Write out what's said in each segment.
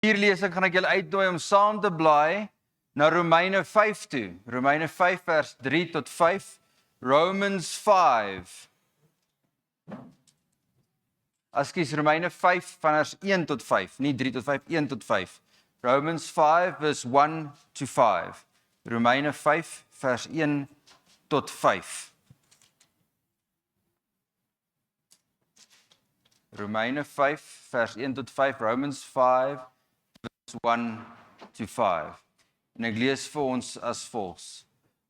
Hier lees ek, gaan ek julle uitnooi om saam te blaai na Romeine 5 toe. Romeine 5 vers 3 tot 5. Romans 5. Ekskuus, Romeine 5 vers 1 tot 5, nie 3 tot 5, 1 tot 5. Romans 5 vers 1 to 5. Romeine 5 vers 1 tot 5. Romeine 5 vers 1 tot 5, Romans 5 vers 1 to 5. En ek lees vir ons as volgs.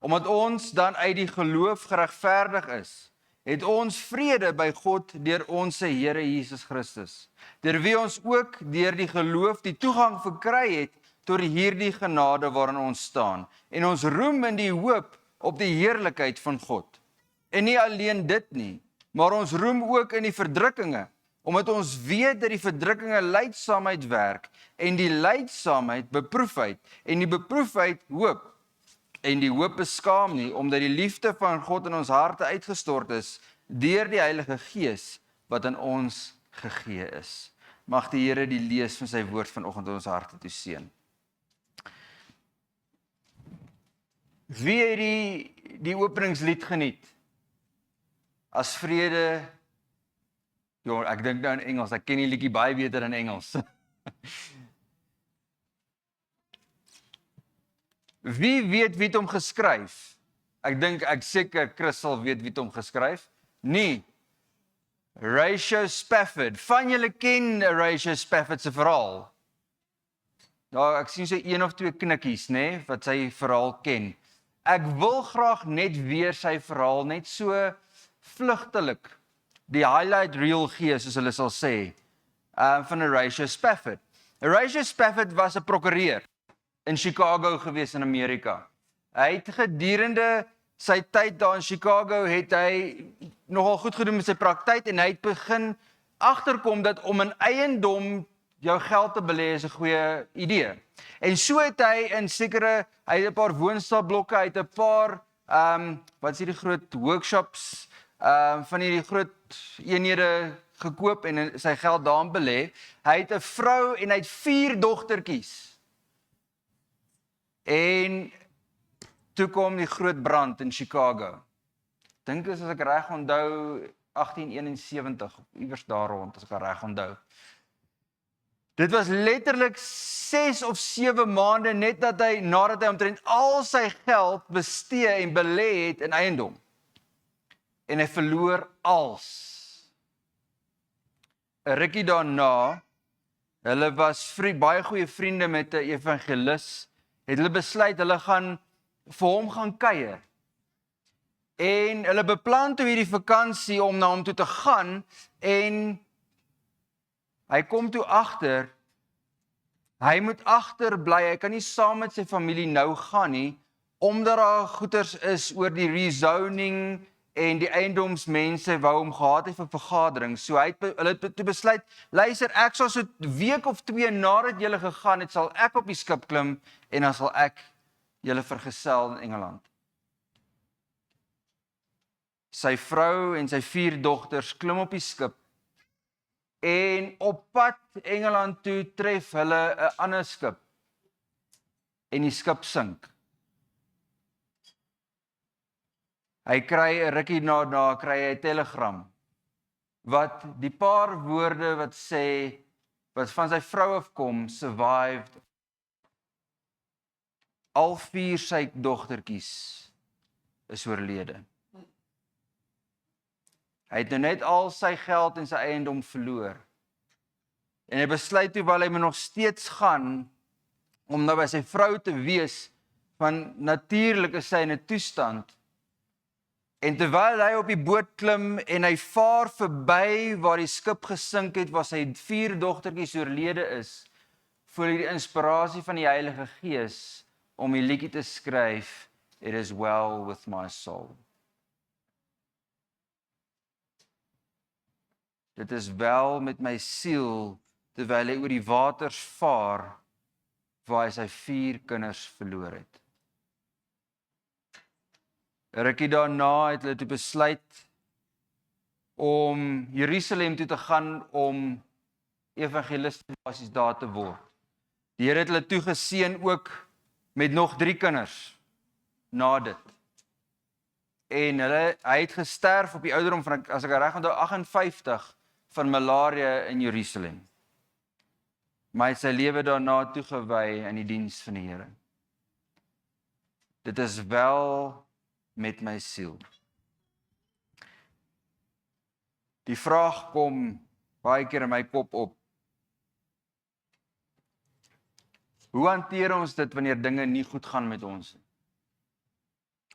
Omdat ons dan uit die geloof geregverdig is, het ons vrede by God deur ons Here Jesus Christus, deur wie ons ook deur die geloof die toegang verkry het tot hierdie genade waarin ons staan, en ons roem in die hoop op die heerlikheid van God. En nie alleen dit nie, maar ons roem ook in die verdrukkinge, omdat ons weet dat die verdrukkinge lydsaamheid werk, en die lydsaamheid beproefheid, en die beproefheid hoop. En die hoop beskaam nie, omdat die liefde van God in ons harte uitgestort is, deur die Heilige Gees, wat in ons gegee is. Mag die Here die lees van sy woord vanoggend in ons harte toe seën. Wie het die openingslied geniet? As vrede, ek dink nou in Engels, ek ken die liedjie baie beter in Engels. Wie weet wie het hom geskryf? Ek seker Chris sal weet wie het hom geskryf. Nee. Horatio Spafford. Van julle ken Horatio Spafford se verhaal? Ja, ek sien so 1 of 2 knikkies, nê, wat sy verhaal ken. Ek wil graag net weer sy verhaal net so vlugtelik die highlight reel gee, soos hulle sal sê, van Horatio Spafford. Horatio Spafford was 'n prokureur in Chicago gewees in Amerika. Hy het gedurende sy tyd daar in Chicago het hy nogal goed gedoen met sy praktyk en hy het begin agterkom dat om in eiendom jou geld te belê is 'n goeie idee. En so het hy in sekere, hy het 'n paar woonstelblokke, hy het 'n paar wat is hierdie groot workshops van hierdie groot eenhede gekoop en sy geld daarin belê. Hy het 'n vrou en hy het 4 dogtertjies. En toe kom die groot brand in Chicago. Dink as ek reg onthou 1871, iewers daar rond, as ek reg onthou. Dit was letterlik 6 of 7 maande nadat hy omtrent al sy geld bestee en belê het in eiendom. En hy verloor als. 'n Rukkie daarna, hulle was baie goeie vriende met 'n evangelis, het hulle besluit, hulle gaan vir hom gaan kuier. En hulle beplan toe hierdie vakansie om na hom toe te gaan, en hy kom toe agter, hy moet agterbly, hy kan nie saam met sy familie nou gaan nie, omdat daar goeters is oor die rezoning, en die eiendomsmense wou hom gehad het vir vergadering. So hulle het toe besluit, luister, ek sal so 'n week of 2 nadat julle gegaan het, sal ek op die skip klim, en dan sal ek julle vergesel in Engeland. Sy vrou en sy 4 dogters klim op die skip, en op pad Engeland toe tref hulle 'n ander skip, en die skip sink. Hy kry 'n rukkie na kry hy 'n telegram, wat die paar woorde wat sê, wat van sy vrou afkom, survived. Al 4 sy dogtertjies is oorlede. Hy het nou net al sy geld en sy eiendom verloor. En hy besluit toe, wel hy moet nog steeds gaan, om nou by sy vrou te wees, van natuurlik is sy in 'n toestand. En terwyl hy op die boot klim, en hy vaar verby waar die skip gesink het, waar sy 4 dogtertjies oorlede is, voel hy die inspirasie van die Heilige Gees, om die liedjie te skryf, It is well with my soul. Dit is wel met my siel, terwyl hy oor die waters vaar, waar hy sy 4 kinders verloor het. 'n Rukkie daarna het hulle toe besluit om Jerusalem toe te gaan om evangeliste basies daar te word. Die Here het hulle toegeseën ook met nog 3 kinders na dit. En hy het gesterf op die ouderdom van, as ek reg onthou, 58 van malaria in Jerusalem. Maar hy het sy lewe daarna toegewy in die diens van die Here. Dit is wel met my siel. Die vraag kom baie keer in my kop op. Hoe hanteer ons dit wanneer dinge nie goed gaan met ons?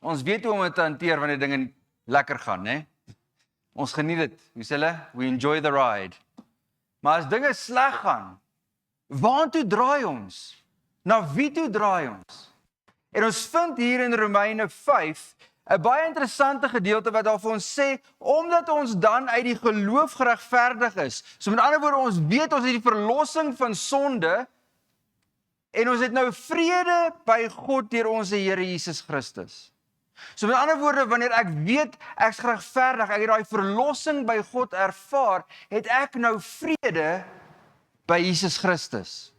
Ons weet hoe om dit te hanteer wanneer dinge lekker gaan, né? Ons geniet dit. Hoe sê hulle? We enjoy the ride. Maar as dinge sleg gaan, waartoe draai ons? Na wie toe draai ons? En ons vind hier in Romeine 5 'n baie interessante gedeelte wat daar vir ons sê, omdat ons dan uit die geloof geregverdig is. So met ander woorde, ons weet ons het die verlossing van sonde, en ons het nou vrede by God deur ons Here Jesus Christus. So met ander woorde, wanneer ek weet ek is geregverdig, ek het daai verlossing by God ervaar, het ek nou vrede by Jesus Christus.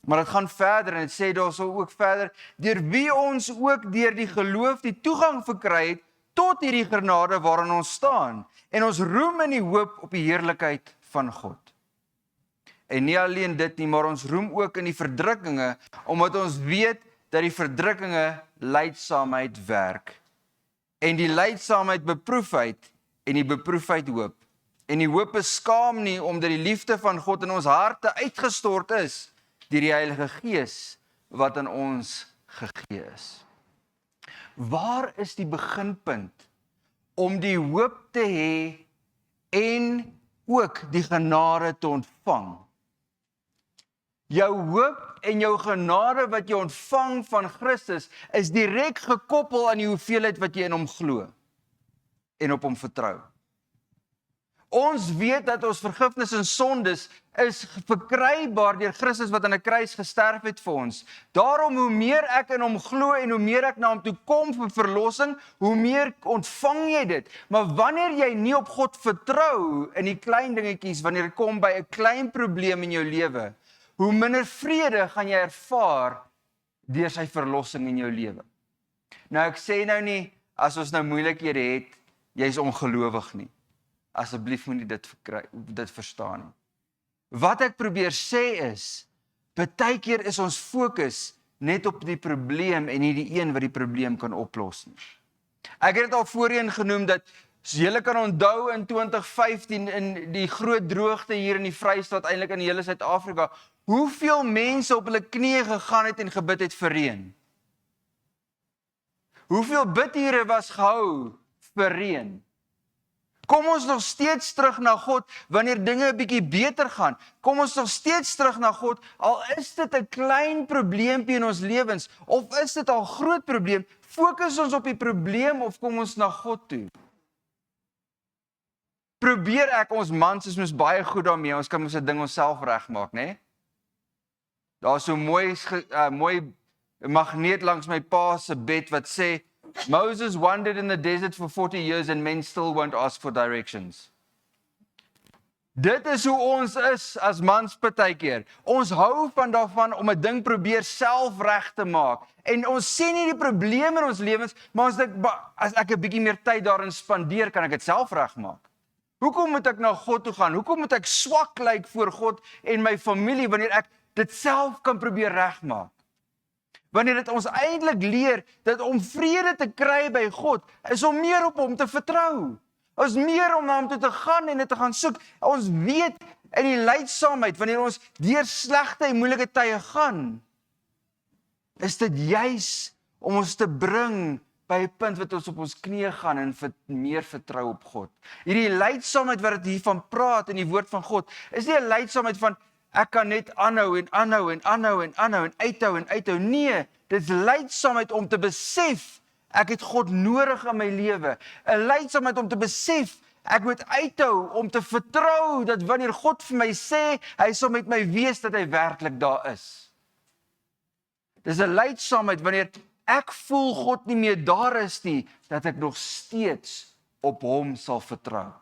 Maar dit gaan verder en dit sê daarso ook verder, deur wie ons ook deur die geloof die toegang verkry het tot hierdie genade waarin ons staan, en ons roem in die hoop op die heerlikheid van God. En nie alleen dit nie, maar ons roem ook in die verdrukkinge, omdat ons weet dat die verdrukkinge lydsaamheid werk. En die lydsaamheid beproefheid, en die beproefheid hoop. En die hoop is skaam nie, omdat die liefde van God in ons harte uitgestort is, deur die Heilige Gees, wat in ons gegee is. Waar is die beginpunt om die hoop te hê en ook die genade te ontvang? Jou hoop en jou genade wat jy ontvang van Christus is direk gekoppel aan die hoeveelheid wat jy in hom glo en op hom vertrou. Ons weet dat ons vergifnis en sondes is verkrybaar deur Christus wat aan 'n kruis gesterf het vir ons. Daarom, hoe meer ek in hom glo en hoe meer ek na hom toe kom vir verlossing, hoe meer ontvang jy dit. Maar wanneer jy nie op God vertrou in die klein dingetjies, wanneer dit kom by 'n klein probleem in jou lewe, hoe minder vrede gaan jy ervaar deur sy verlossing in jou lewe. Nou ek sê nou nie, as ons nou moeilikhede het, jy is ongelowig nie. Asseblief moet jy dit verstaan nie. Wat ek probeer sê is, baie keer is ons fokus net op die probleem en nie die een wat die probleem kan oplos nie. Ek het dit al voorheen genoem dat, so julle kan onthou in 2015 in die groot droogte hier in die Vrystaat, eintlik in die hele Suid-Afrika, hoeveel mense op hulle knieë gegaan het en gebid het vir reën? Hoeveel bidure was gehou vir reën? Kom ons nog steeds terug na God wanneer dinge 'n bietjie beter gaan. Kom ons nog steeds terug na God, al is dit 'n klein probleempie in ons lewens, of is dit al groot probleem, fokus ons op die probleem of kom ons na God toe? Probeer ek, ons mans is mos baie goed daarmee, ons kan mos 'n ding onsself regmaak, né? Daar is so mooi magneet langs my pa se bed wat sê, Moses wandered in the desert for 40 years and men still won't ask for directions. Dit is hoe ons is as mans partykeer. Ons hou van daarvan om 'n ding probeer self reg te maak. En ons sien nie die probleem in ons lewens, maar ons dink, as ek 'n bietjie meer tyd daarin spandeer, kan ek dit self regmaak. Hoekom moet ek na God toe gaan? Hoekom moet ek swak lyk voor God en my familie wanneer ek dit self kan probeer regmaak? Wanneer dit ons eintlik leer dat om vrede te kry by God is om meer op hom te vertrou. Ons meer om na hom toe te gaan en dit te gaan soek. Ons weet in die lydsaamheid, wanneer ons deur slegte en moeilike tye gaan, is dit juis om ons te bring by 'n punt wat ons op ons knieë gaan en meer vertrou op God. Hierdie lydsaamheid wat dit hiervan praat in die woord van God, is nie 'n lydsaamheid van ek kan net aanhou en aanhou en aanhou en aanhou en uithou en uithou. Nee, dit is lydsaamheid om te besef ek het God nodig in my lewe. 'n Lydsaamheid om te besef ek moet uithou om te vertrou dat wanneer God vir my sê hy sal met my wees, dat hy werklik daar is. Dis 'n lydsaamheid wanneer ek voel God nie meer daar is nie, dat ek nog steeds op hom sal vertrou.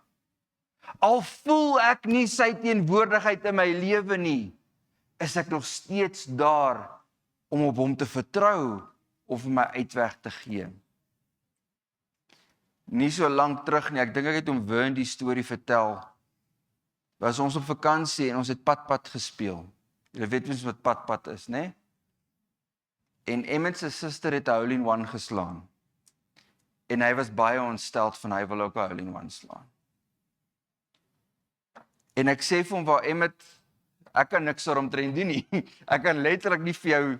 Al voel ek nie sy teenwoordigheid in my lewe nie, is ek nog steeds daar om op hom te vertrou of my uitweg te gee. Nie so lank terug nie, ek dink ek het hom Vern die storie vertel. Was ons op vakansie en ons het pat-pat gespeel. Julle weet mens wat pat-pat is, né? En Emmett se suster het 'n hole-in-one geslaan. En hy was baie ontsteld van hy wil ook 'n hole-in-one slaan. En ek sê vir hom, waar Emmett, ek kan niks daaromtrent doen nie. Ek kan letterlik nie vir jou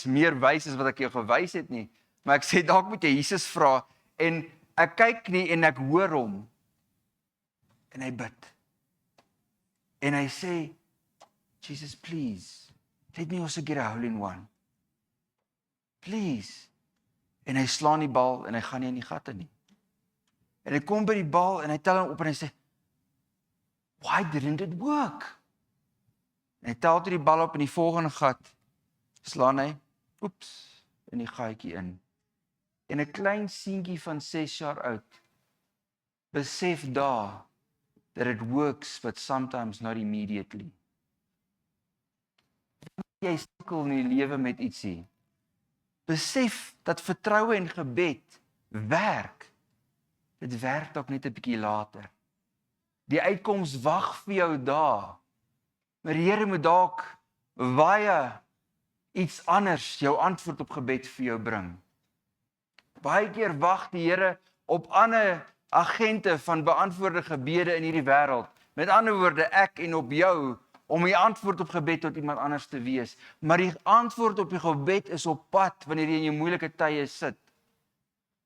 meer wys as wat ek jou gewys het nie. Maar ek sê, dalk moet jy Jesus vra, en ek kyk nie en ek hoor hom. En hy bid. En hy sê, Jesus, please, let me also get a hole-in-one. Please. En hy slaan die bal en hy gaan nie in die gatte nie. En hy kom by die bal en hy tel hom op en hy sê, why didn't it work? En hy tel toe die bal op in die volgende gat, slaan hy, oeps, in die gaatjie in. En 'n klein seentjie van 6 jaar oud, besef daar, that it works, but sometimes not immediately. Jy sukkel in die lewe met ietsie. Besef dat vertroue en gebed werk. Dit werk dalk net 'n bietjie later. Die uitkoms wag vir jou daar. Maar die Here moet dalk baie iets anders jou antwoord op gebed vir jou bring. Baie keer wag die Here op ander agente van beantwoorde gebede in hierdie wêreld. Met ander woorde, ek en op jou, om die antwoord op gebed tot iemand anders te wees. Maar die antwoord op die gebed is op pad, wanneer jy in jou moeilike tye sit.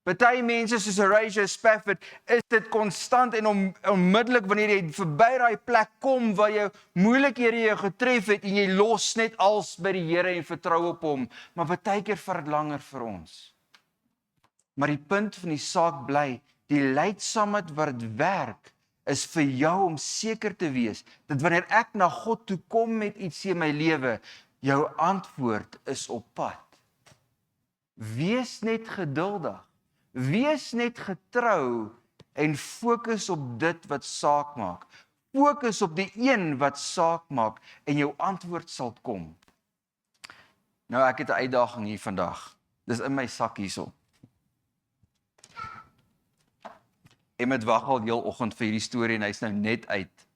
Party mense soos Horatio Spafford, is dit konstant en onmiddellik wanneer jy verby daai plek kom, waar jou moeilikhede jou getref het, en jy los net als by die Here en vertrou op hom. Maar baie keer vat dit langer vir ons. Maar die punt van die saak bly, die leidsaamheid wat dit werk, is vir jou om seker te wees, dat wanneer ek na God toe kom met iets in my lewe, jou antwoord is op pad. Wees net geduldig, wees net getrou, en fokus op dit wat saak maak. Fokus op die een wat saak maak, en jou antwoord sal kom. Nou, ek het 'n uitdaging hier vandag. Dis in my sak hierso. Emmett wag al heel oggend vir hierdie storie en hy's nou net uit.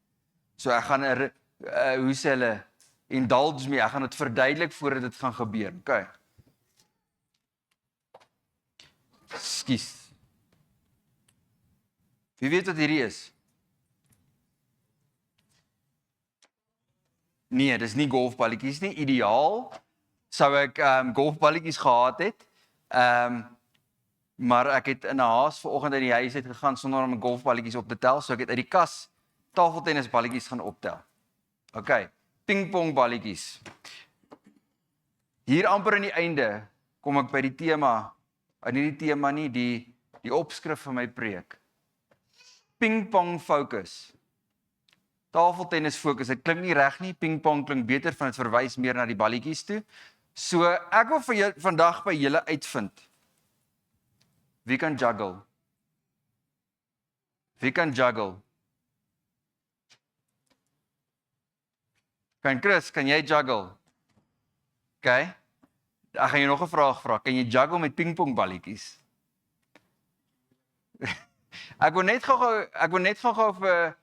So ek gaan hoe sê hulle, indulge me, ek gaan dit verduidelik voordat dit gaan gebeur. Okay. Skus. Wie weet wat hierdie is? Nee, dis nie golfballetjies nie. Ideaal sou ek golfballetjies gehad het. Maar ek het in 'n haas vanoggend uit die huis uit gegaan sonder om golfballetjies op te tel, so ek het uit die kas tafeltennisballetjies gaan optel. OK, pingpongballetjies. Hier amper aan die einde kom ek by die tema, nie die tema nie, die opskrif van my preek. Pingpong fokus. Tafeltennis fokus. Dit klink nie reg nie, pingpong klink beter, van dit verwys meer na die balletjies toe. So ek wil vir julle vandag by julle uitvind. Wie kan juggle? Wie kan juggle? Chris, kan jy juggle? OK. Ek gaan jou nog 'n vraag vra. Kan jy juggle met pingpongballetjies? Ek wil net gou vir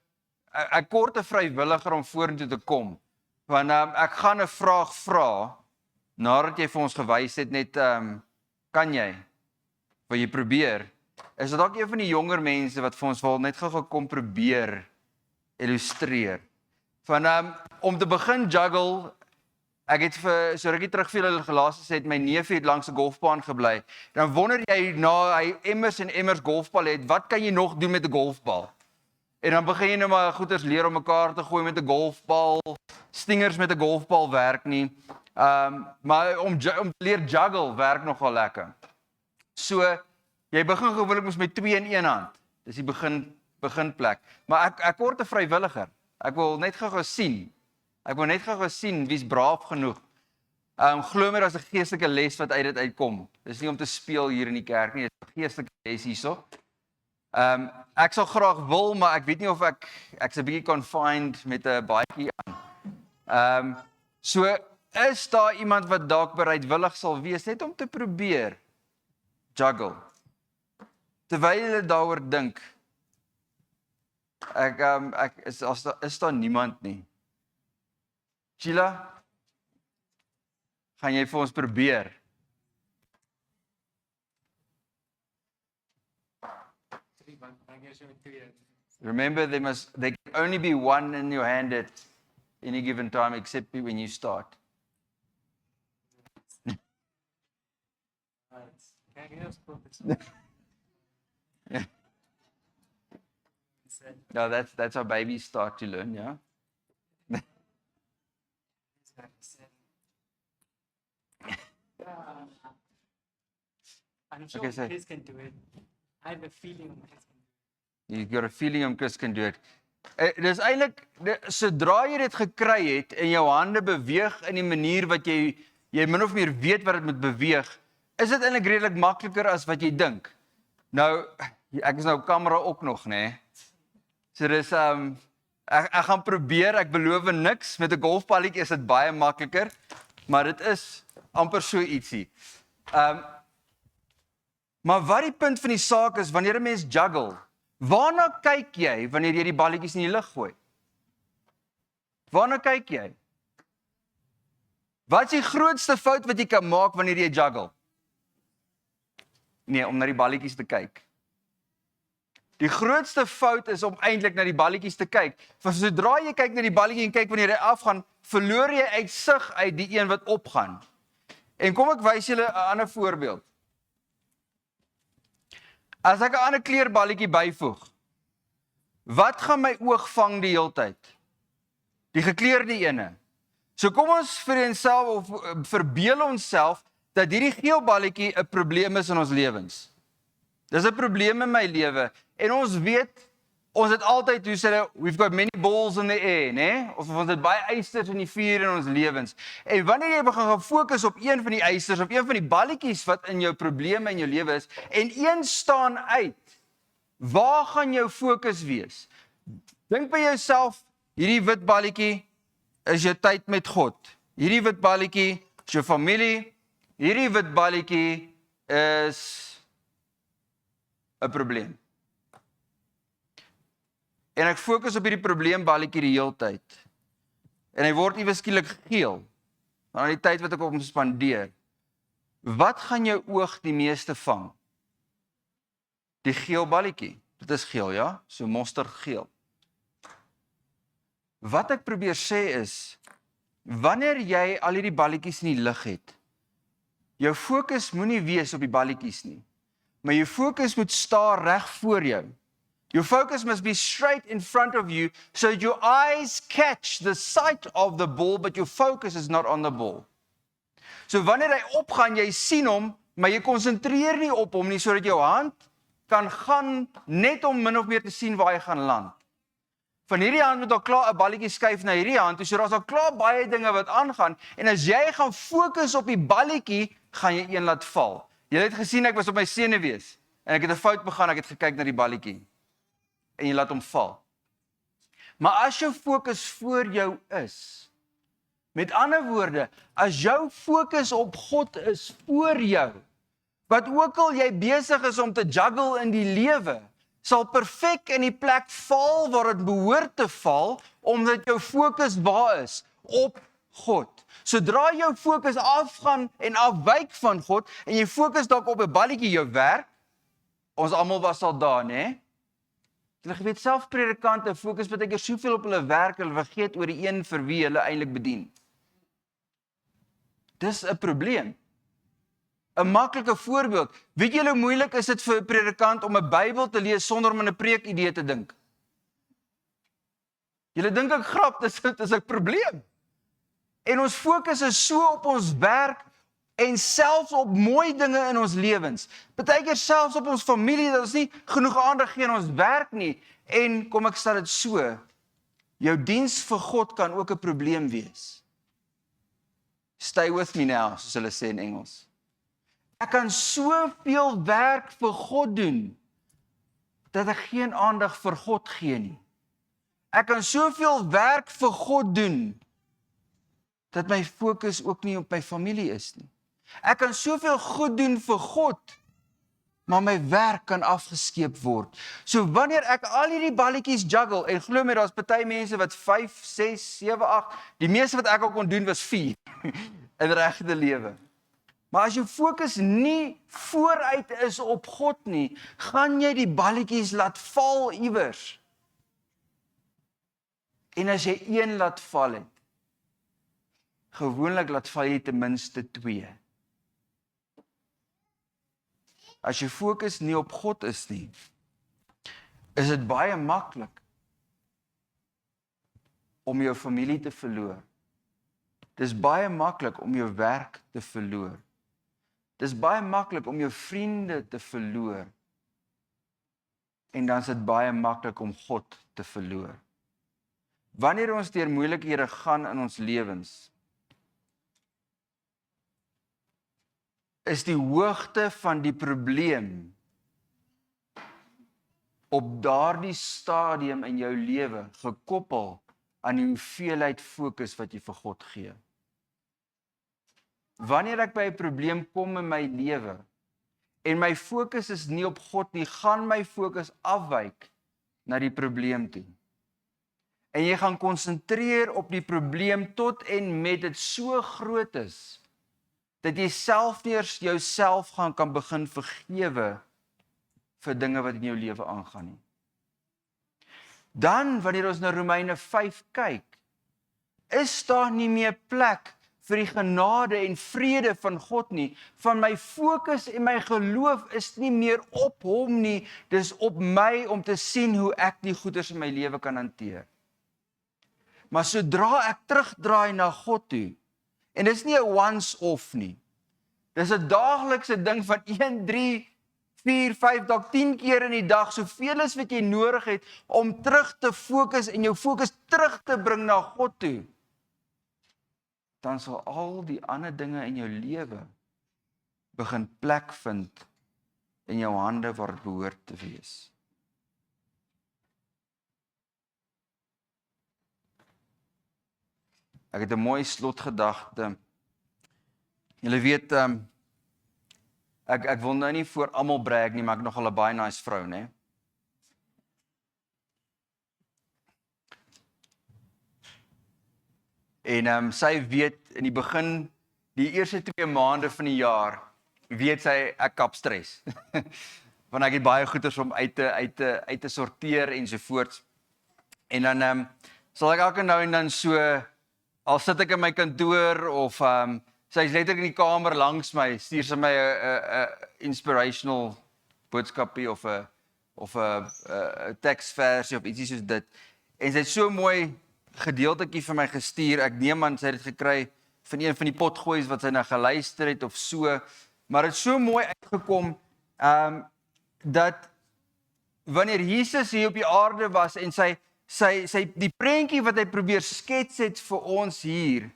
'n korte vrywilliger om vorentoe te kom. Want ek gaan 'n vraag vra nadat jy vir ons gewys het net kan jy? Wil jy probeer? Is dit dalk een van die jonger mense wat vir ons wil net gou kom probeer illustreer? Van om te begin juggle, ek het vir so rukkie terug vir hulle gelaas gesê, my neef het langs 'n golfbaan gebly. Dan wonder jy na hy emmers en emmers golfbal het, wat kan jy nog doen met 'n golfbal? En dan begin jy nou maar goeders leer om mekaar te gooi met 'n golfbal, stingers met 'n golfbal werk nie. Maar om te leer juggle werk nogal lekker. So, jy begin gewoonlik mos met 2 in 1 hand. Dis die beginplek. Maar ek word 'n vrywilliger. Ek wil net gou sien. Ek wil net gou sien wie's braaf genoeg. Glo my, daar's 'n geestelike les wat uit dit uitkom. Dis nie om te speel hier in die kerk nie, dis 'n geestelike les hierso. Ek sal graag wil, maar ek weet nie of ek's 'n bietjie confined met 'n baadjie aan. So is daar iemand wat dalk bereidwillig sal wees net om te probeer juggle. Terwyl jy daaroor dink. Is daar niemand nie. Sheila, gaan jy vir ons probeer? Remember, there can only be one in your hand at any given time, except when you start. No, that's how babies start to learn, yeah? I'm sure Okay, Chris can do it. I have a feeling Chris can do it. You've got a feeling Chris can do it. Dis eintlik, sodra jy dit gekry het en jou hande beweeg in die manier wat jy min of meer weet wat dit moet beweeg, is dit eintlik redelik makliker as wat jy dink. Nou, ek is nou op kamera ook nog, né? So dis ek gaan probeer, ek beloof niks. Met 'n golfballetjie is dit baie makliker, maar dit is amper so ietsie. Maar wat die punt van die saak is, wanneer 'n mens juggle, waarna kyk jy wanneer jy die balletjies in die lug gooi? Waarna kyk jy? Wat is die grootste fout wat jy kan maak wanneer jy juggle? Nee, om na die balletjies te kyk. Die grootste fout is om eintlik na die balletjies te kyk. Want sodra jy kyk na die balletjie en kyk wanneer hy afgaan, verloor jy uit sig uit die een wat opgaan. En kom ek wys julle 'n ander voorbeeld. As ek 'n ander kleurballetjie byvoeg, wat gaan my oog vang die heeltyd? Die gekleurde ene. So kom ons verbeel onsself dat hierdie geel balletjie 'n probleem is in ons lewens. Dis 'n probleem in my lewe en ons weet, ons het altyd, hoe sê hulle, we've got many balls in the air, né? Of ons het baie eisters in die vuur in ons lewens. En wanneer jy begin fokus op een van die eisters, op een van die balletjies wat in jou probleme in jou lewe is, en een staan uit, waar gaan jou fokus wees? Dink by jouself, hierdie wit balletjie is jou tyd met God. Hierdie wit balletjie is jou familie. Hierdie wit balletjie is 'n probleem. En ek fokus op hierdie probleemballetjie die hele tyd. En hy word iewes skielik geel. Aan die tyd wat ek op hom spandeer. Wat gaan jou oog die meeste vang? Die geel balletjie. Dit is geel, ja? So mosterdgeel. Wat ek probeer sê is, wanneer jy al hierdie balletjies in die lug het, jou fokus moenie wees op die balletjies nie, maar jou fokus moet staar reg voor jou. Your focus must be straight in front of you, so that your eyes catch the sight of the ball, but your focus is not on the ball. So wanneer hy opgaan, jy sien hom, maar jy konsentreer nie op hom nie, sodat jou hand kan gaan net om min of meer te sien waar hy gaan land. Van hierdie hand moet al klaar 'n balletjie skuif na hierdie hand, so daar's al klaar baie dinge wat aangaan, en as jy gaan fokus op die balletjie, gaan jy een laat val. Jy het gesien, ek was op my senuwees, en ek het 'n fout begaan, ek het gekyk na die balletjie, en jy laat hom val. Maar as jou fokus voor jou is, met ander woorde, as jou fokus op God is voor jou, wat ook al jy besig is om te juggle in die lewe, sal perfek in die plek val waar dit behoort te val, omdat jou fokus waar is, op God. Sodra jou fokus afgaan en afwyk van God, en jy fokus dalk op 'n balletjie, jou werk, ons almal was al daar, né? Hulle weet self predikante fokus baie keer soveel op hulle werk, hulle vergeet oor die een vir wie hulle eintlik bedien. Dis 'n probleem. 'n Maklike voorbeeld. Weet julle hoe moeilik is dit vir 'n predikant om 'n Bybel te lees sonder om aan 'n preekidee te dink? Julle dink ek grap, dis 'n probleem. En ons fokus is so op ons werk en selfs op mooi dinge in ons lewens. Partykeer selfs op ons familie, dat ons nie genoeg aandag gee aan ons werk nie. En kom ek stel dit so, jou diens vir God kan ook 'n probleem wees. Stay with me now, soos hulle sê in Engels. Ek kan soveel werk vir God doen, dat ek geen aandag vir God gee nie. Ek kan soveel werk vir God doen, dat my fokus ook nie op my familie is nie. Ek kan soveel goed doen vir God, maar my werk kan afgeskeep word. So wanneer ek al hierdie balletjies juggle, en glo my, daar's party mense wat 5, 6, 7, 8, die meeste wat ek al kon doen was 4 in regte lewe. Maar as jou fokus nie vooruit is op God nie, gaan jy die balletjies laat val iewers. En as jy een laat val het, gewoonlik laat val jy ten minste 2. As jou fokus nie op God is nie, is dit baie maklik om jou familie te verloor. Dis baie maklik om jou werk te verloor. Dis baie maklik om jou vriende te verloor. En dan is dit baie maklik om God te verloor. Wanneer ons deur moeilikhede gaan in ons lewens, is die hoogte van die probleem op daardie stadium in jou lewe gekoppel aan die hoeveelheid fokus wat jy vir God gee. Wanneer ek by 'n probleem kom in my lewe en my fokus is nie op God nie, gaan my fokus afwyk na die probleem toe. En jy gaan konsentreer op die probleem tot en met dit so groot is, dat jy self nie eers jouself kan begin vergewe vir dinge wat in jou lewe aangaan nie. Dan, wanneer ons na Romeine 5 kyk, is daar nie meer plek vir die genade en vrede van God nie. Van my fokus en my geloof is nie meer op hom nie, dis op my om te sien hoe ek die goeders in my lewe kan hanteer. Maar sodra ek terugdraai na God toe, en dis nie 'n once-off nie, dis 'n daaglikse ding van 1, 3, 4, 5, dalk 10 keer in die dag, soveel as wat jy nodig het, om terug te fokus en jou fokus terug te bring na God toe, dan sal al die ander dinge in jou lewe begin plek vind in jou hande waar dit behoort te wees. Ek het 'n mooi slotgedagte. Julle weet, ek wil nou nie voor almal brag nie, maar ek nogal 'n baie nice vrou, né? En sy weet in die begin, die eerste 2 maande van die jaar, weet sy ek kap stres. Want ek het baie goeders om uit te sorteer ensovoorts. En dan sal ek elke nou en dan so, al sit ek in my kantoor of sy is letterlik in die kamer langs my, stuur sy my 'n inspirational boodskapie of 'n teksversie of ietsie soos dit. En sy het so mooi gedeeltetjie vir my gestuur. Ek neem aan sy het dit gekry van een van die potgooies wat sy na geluister het of so. Maar dit het so mooi uitgekom dat wanneer Jesus hier op die aarde was en sy die prentjie wat hy probeer skets het vir ons hier,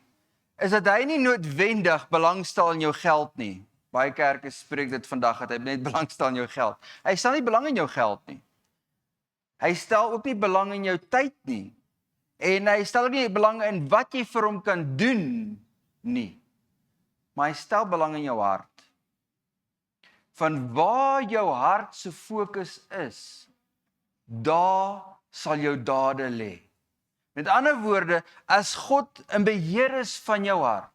is dat hy nie noodwendig belangstel in jou geld nie. Baie kerke spreek dit vandag, dat hy net belangstel in jou geld. Hy stel nie belang in jou geld nie. Hy stel ook nie belang in jou tyd nie. En hy stel ook nie belang in wat jy vir hom kan doen nie. Maar hy stel belang in jou hart. Van waar jou hart se fokus is, daar sal jou dade lê. Met ander woorde, as God in beheer is van jou hart,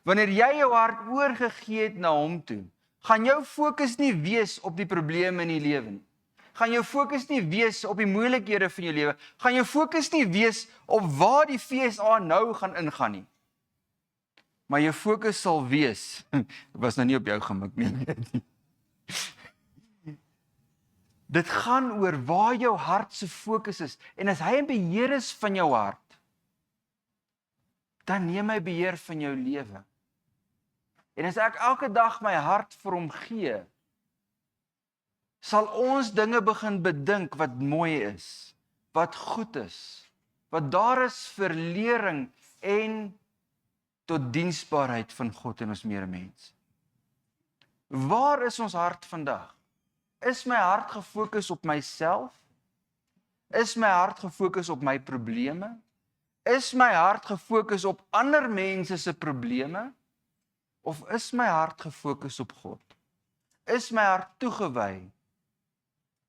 wanneer jy jou hart oorgegee het na hom toe, gaan jou fokus nie wees op die probleme in die lewe nie. Gaan jou fokus nie wees op die moeilikhede van jou lewe. Gaan jou fokus nie wees op waar die FSA nou gaan ingaan nie. Maar jou fokus sal wees, was nou nie op jou gemik nie. Dit gaan oor waar jou hart se fokus is. En as hy in beheer is van jou hart, dan neem hy beheer van jou lewe. En as ek elke dag my hart vir hom gee, sal ons dinge begin bedink wat mooi is, wat goed is, wat daar is vir lering en tot diensbaarheid van God en ons medemens. Waar is ons hart vandag? Is my hart gefokus op myself? Is my hart gefokus op my probleme? Is my hart gefokus op ander mense se probleme of is my hart gefokus op God? Is my hart toegewy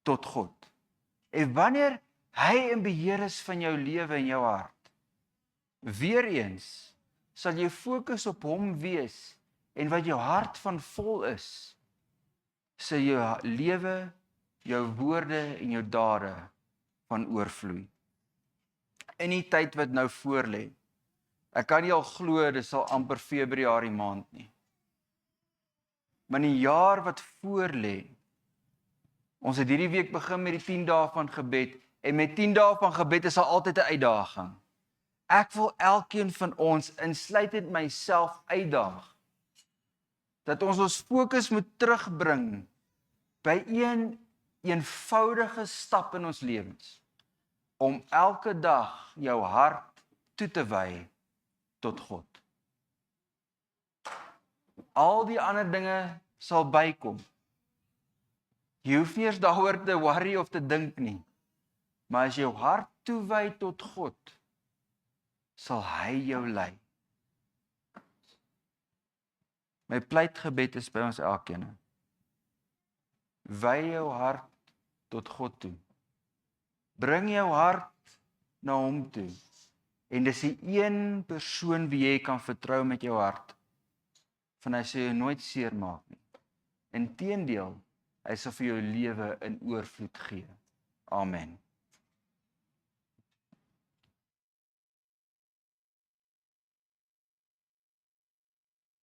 tot God? En wanneer hy in beheer is van jou lewe en jou hart, weer eens sal jou fokus op hom wees en wat jou hart van vol is, sal jou lewe, jou woorde en jou dade van oorvloei. In die tyd wat nou voorlê, ek kan nie al glo dit sal amper Februarie maand nie. Maar in die jaar wat voorlê, ons het hierdie week begin met die 10 dae van gebed, en met 10 dae van gebed is daar altyd 'n uitdaging. Ek wil elkeen van ons, insluitend myself, uitdaag, dat ons fokus moet terugbring by een eenvoudige stap in ons lewens, om elke dag jou hart toe te wy tot God. Al die ander dinge sal bykom. Jy hoef nie eers daaroor te worry of te dink nie. Maar as jou hart toewy tot God, sal hy jou lei. My pleitgebed is by ons elkeen. Wy jou hart tot God toe. Bring jou hart na hom toe. En dis die een persoon wie jy kan vertrou met jou hart. Van hy sal jou nooit seermaak nie. Inteendeel, hy sal vir jou lewe in oorvloed gee. Amen.